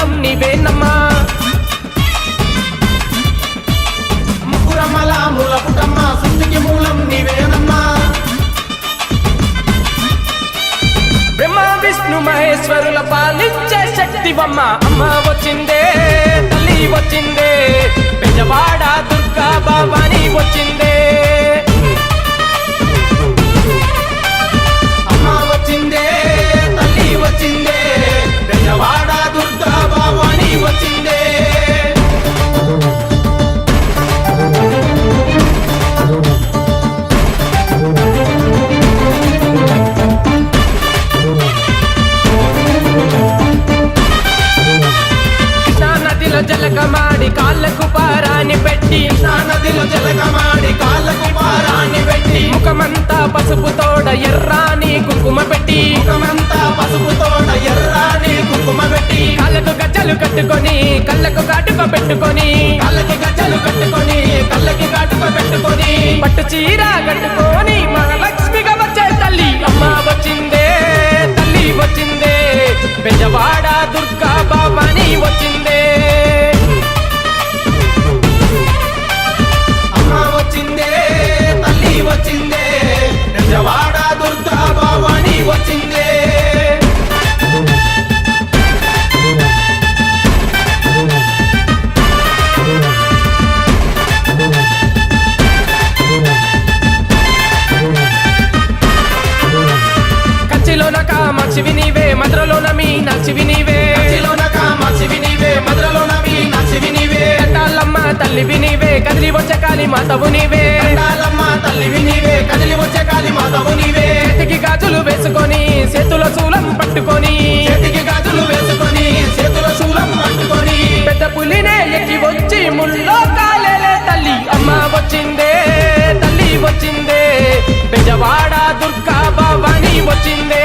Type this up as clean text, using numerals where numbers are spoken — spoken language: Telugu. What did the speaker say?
మూలం నీవేనమ్మా ముగ్గురమ్మల మూల పుటమ్మ సృష్టికి మూలం నీవేనమ్మా బ్రహ్మ విష్ణు మహేశ్వరుల పాలించే శక్తివమ్మ అమ్మ వచ్చిందే తల్లి వచ్చిందే బెజవాడ దుర్గా భవాని వచ్చిందే అమ్మ వచ్చిందే తల్లి వచ్చిందే బెజవాడ దుర్గా భవాని వచ్చిందే జలకమాడి కాళ్ళకు పారాని పెట్టి నదిలో జలకమాడి కాళ్ళకు పారాన్ని పెట్టి ముఖమంతా పసుపు తోడ ఎర్రాని కుంకుమ పెట్టి ముఖమంతా పసుపు తోట ఎర్రాని కుంకుమ పెట్టి కాళ్ళకు గజ్జలు కట్టుకొని కళ్ళకు కాటుక పెట్టుకొని కళ్ళకి గజ్జలు కట్టుకొని కళ్ళకి కాటుక పెట్టుకొని పట్టు చీర కట్టుకొని మహాలక్ష్మిగా వచ్చే తల్లి అమ్మ వచ్చిందే తల్లి వచ్చిందే బెజవాడ దుర్గా భవాని వచ్చిందే అమ్మ వచ్చిందే తల్లి వచ్చిందే బెజవాడ దుర్గా భవాని వచ్చిందే కంచిలోన కామాక్షివి నీవే మధురలోన మీనాక్షివి నీవే కంచిలోన కామాక్షివి నీవే మధురలోన మీనాక్షివి నీవే దండాలమ్మ తల్లివి నీవే కదిలి వచ్చే కాళీ మాతవు నీవే దండాలమ్మ తల్లివి నీవే కదిలి వచ్చే కాళీ మాతవు నీవే చేతికి గాజులు వేసుకొని చేతుల శూలం పట్టుకొని చేతికి గాజులు వేసుకొని చేతుల శూలం పట్టుకొని పెద్ద పులినే ఎక్కి వచ్చి ముల్లో కాలేలే తల్లి అమ్మ వచ్చిందే తల్లి వచ్చిందే బెజవాడ దుర్గా భవాని వచ్చిందే